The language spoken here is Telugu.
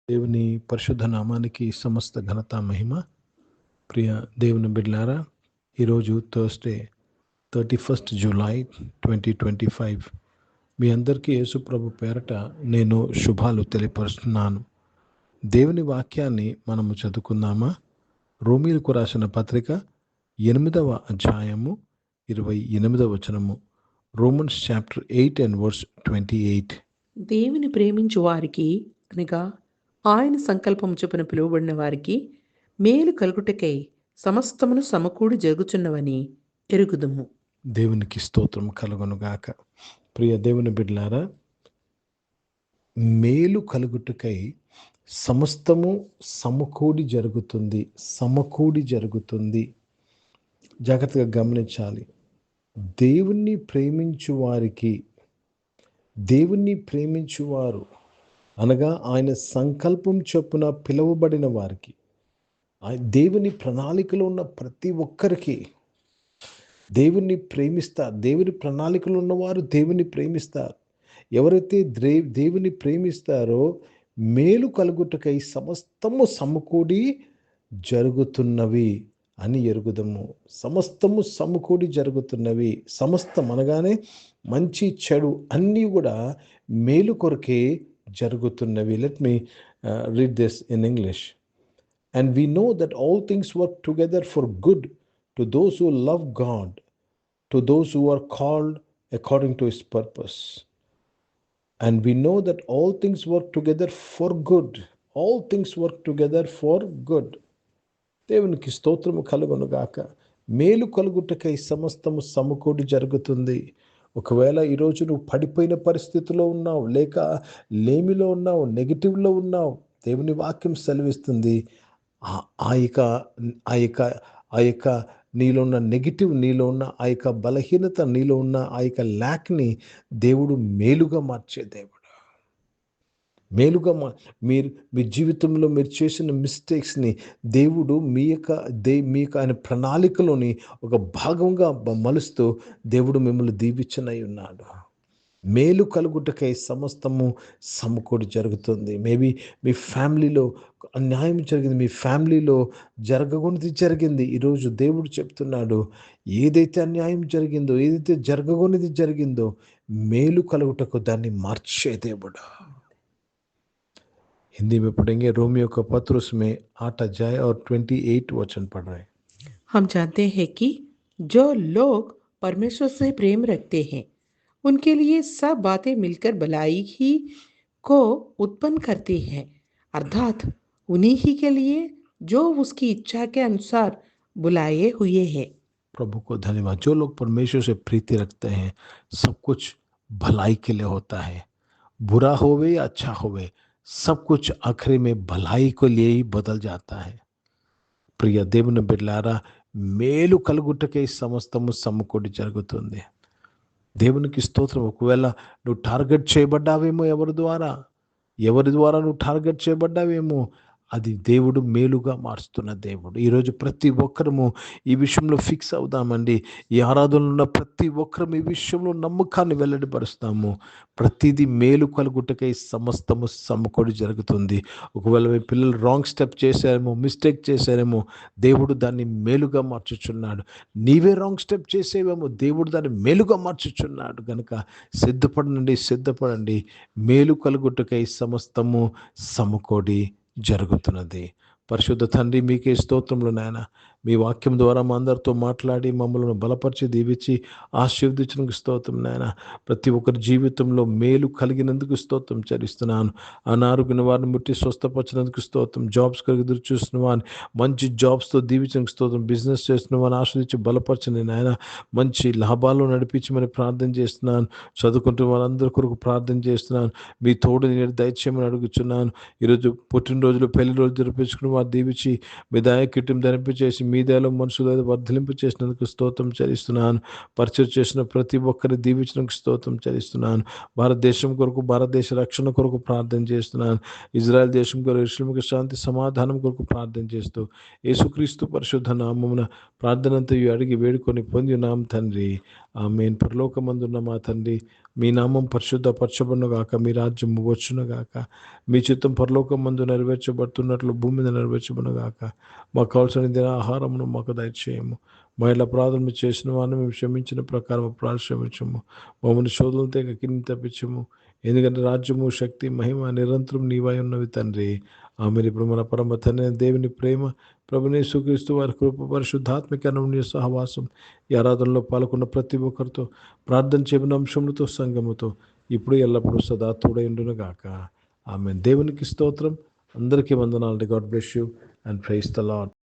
దేవుని పరిశుద్ధ నామానికి సమస్త ఘనత మహిమ. ప్రియ దేవుని బిడ్డలారా, ఈరోజు థర్స్డే 31 జూలై 2025. మీ అందరికీ యేసు ప్రభు పేరట నేను శుభాలు తెలియపరుస్తున్నాను. దేవుని వాక్యాన్ని మనము చదువుకుందామా? రోమీలకు రాసిన పత్రిక 8వ అధ్యాయము 28వ వచనము. Romans chapter 8 and verse 28. దేవుని ప్రేమించు వారికి అనగా ఆయన సంకల్పం చొప్పున పిలువబడిన వారికి మేలు కలుగుటకై సమస్తమును సమకూడి జరుగుచున్నవని ఎరుగుదుము. దేవునికి స్తోత్రం కలుగునుగాక. ప్రియ దేవుని బిడ్డలారా, మేలు కలుగుటకై సమస్తము సమకూడి జరుగుతుంది. జాగ్రత్తగా గమనించాలి. దేవుణ్ణి ప్రేమించువారు అనగా ఆయన సంకల్పం చొప్పున పిలువబడిన వారికి, దేవుని ప్రణాళికలో ఉన్న ప్రతి ఒక్కరికి దేవుని ప్రేమిస్తారు. దేవుని ప్రణాళికలో ఉన్నవారు దేవుని ప్రేమిస్తారు. ఎవరైతే దేవుని ప్రేమిస్తారో మేలు కలుగుటకై సమస్తము సమకూడి జరుగుతున్నవి అని ఎరుగుదము. సమస్తము సమకూడి జరుగుతున్నవి. సమస్తం అనగానే మంచి చెడు అన్నీ కూడా మేలు కొరకే జరుగుతున్నవి. Let me read this in English. And we know that all things work together for good to those who love God, to those who are called according to his purpose. And we know that all things work together for good. All things work together for good. దేవునికి స్తోత్రము కలుగునుగాక. మేలు కలుగుటకై సమస్తము సమకూడి జరుగుతుంది. ఒకవేళ ఈరోజు నువ్వు పడిపోయిన పరిస్థితిలో ఉన్నావు, లేక లేమిలో ఉన్నావు, నెగిటివ్లో ఉన్నావు, దేవుని వాక్యం సెలవిస్తుంది ఆ యొక్క నీలో ఉన్న నెగిటివ్, నీలో ఉన్న ఆ యొక్క బలహీనత, నీలో ఉన్న ఆ యొక్క ల్యాక్ని దేవుడు మేలుగా మార్చే దేవుడు. మీ జీవితంలో మీరు చేసిన మిస్టేక్స్ని దేవుడు మీ యొక్క ఆయన ప్రణాళికలోని ఒక భాగంగా మలుస్తూ దేవుడు మిమ్మల్ని దీవించనై ఉన్నాడు. మేలు కలుగుటకై సమస్తము సమకూడి జరుగుతుంది. మేబీ మీ ఫ్యామిలీలో అన్యాయం జరిగింది, మీ ఫ్యామిలీలో జరగకూడదు జరిగింది. ఈరోజు దేవుడు చెప్తున్నాడు, ఏదైతే అన్యాయం జరిగిందో, ఏదైతే జరగకూడదు జరిగిందో మేలు కలుగుటకు దాన్ని మార్చే దేవుడు. हिंदी में पढ़ेंगे। रोमियो का पत्र उसमें 8 अध्याय और 28 वचन पढ़ रहे हैं। हम जानते हैं कि जो लोग परमेश्वर से प्रेम रखते हैं उनके लिए सब बातें मिलकर भलाई ही को उत्पन्न करती हैं, अर्थात उन्हीं ही के लिए जो उसकी इच्छा के अनुसार बुलाए हुए हैं। प्रभु को धन्यवाद। जो लोग परमेश्वर से प्रीति रखते हैं सब कुछ भलाई के लिए होता है। बुरा होवे या अच्छा होवे, सब कुछ आखिरी में भलाई को लिए ही बदल जाता है। ప్రియ దేవుని బిడ్డలారా, మేలు కలుగుటకై సమస్తము సమకూడి జరుగుతుంది. దేవునికి స్తోత్రం. ఒకవేళ నువ్వు టార్గెట్ చేయబడ్డావేమో, ఎవరి ద్వారా నువ్వు టార్గెట్ చేయబడ్డావేమో, అది దేవుడు మేలుగా మారుస్తున్న దేవుడు. ఈరోజు ప్రతి ఒక్కరము ఈ విషయంలో ఫిక్స్ అవుదామండి. ఈ ఆరాధనలో ఉన్న ప్రతి ఒక్కరం ఈ విషయంలో నమ్మకాన్ని వెల్లడిపరుస్తాము. ప్రతిదీ మేలు కలుగుటకై సమస్తము సమకూడి జరుగుతుంది. ఒకవేళ మీ పిల్లలు రాంగ్ స్టెప్ చేశారేమో, మిస్టేక్ చేశారేమో, దేవుడు దాన్ని మేలుగా మార్చుచున్నాడు. నీవే రాంగ్ స్టెప్ చేసేవేమో, దేవుడు దాన్ని మేలుగా మార్చుచున్నాడు. కనుక సిద్ధపడండి. మేలు కలుగుటకై సమస్తము సమకూడి జరుగుతున్నది. పరిశుద్ధ తండ్రి, మీకే స్తోత్రములు నాయన. మీ వాక్యం ద్వారా మా అందరితో మాట్లాడి మమ్మల్ని బలపరిచి దీవించి ఆశీర్వదించినందుకు స్తోత్రం నాయన. ప్రతి ఒక్కరి జీవితంలో మేలు కలిగినందుకు స్తోత్రం చెల్లిస్తున్నాను. అనారోగ్యం వారిని ముట్టి స్వస్థపరిచినందుకు స్తోత్రం. జాబ్స్ కలిగి ఎదురు చూస్తున్న వారిని మంచి జాబ్స్తో దీవించినందుకు స్తోత్రం. బిజినెస్ చేస్తున్న వారిని ఆశ్రదించి బలపరచని నాయన. మంచి లాభాలు నడిపించమని ప్రార్థన చేస్తున్నాను. చదువుకుంటున్న వారందరి కొరకు ప్రార్థన చేస్తున్నాను. మీ తోడు నేను దయచేయమని అడుగుతున్నాను. ఈరోజు పుట్టినరోజులు, పెళ్లి రోజు జరిపించుకుని వారు దీవించి మీ దయకిట్టం ధరింపచేసి మీ దయలో మనుషులు వర్ధలింపు చేసినందుకు స్తోత్రం చెల్లిస్తున్నాను. పరిచయం చేసిన ప్రతి ఒక్కరిని దీవించినందుకు స్తోత్రం చెల్లిస్తున్నాను. భారతదేశం కొరకు, భారతదేశ రక్షణ కొరకు ప్రార్థన చేస్తున్నాను. ఇజ్రాయెల్ దేశం కొరకు, ఇస్లామిక శాంతి సమాధానం కొరకు ప్రార్థన చేస్తూ యేసుక్రీస్తు పరిశుద్ధ నామమున ప్రార్థనంతా అడిగి వేడుకొని పొంది నామ తండ్రి, ఆమేన్. పరలోకమందున్న మా తండ్రి, మీ నామం పరిశుద్ధపరచబడును గాక, మీ రాజ్యం వచ్చును గాక, మీ చిత్తం పరలోకమందు నెరవేర్చబడుతున్నట్లు భూమి మీద నెరవేర్చబడును గాక. మాకు కావాల్సిన దిన ఆహారమును మాకు దయచేయము. మా ఇలా అపరాధములు చేసిన వారిని మేము క్షమించిన ప్రకారం అపరాధ క్షమించము. మమ్మల్ని శోధనలు తెగ కింద తప్పించము. ఎందుకంటే రాజ్యము, శక్తి, మహిమ నిరంతరం నీవై ఉన్నవి తండ్రి. ఆమెను ఇప్పుడు మన పరమ తండ్రి అయిన దేవుని ప్రేమ, ప్రభువైన యేసుక్రీస్తు వారి కృప, పరిశుద్ధాత్మిక అన్యోన్య సహవాసం ఈ ఆరాధనలో పాల్గొన్న ప్రతి ఒక్కరితో, ప్రార్థన చేయబడిన అంశములతో, సంఘముతో ఇప్పుడు ఎల్లప్పుడూ సదా తోడైండును గాక. ఆమెన్. దేవునికి స్తోత్రం. అందరికీ వందనాలండి. God bless you and praise the lord.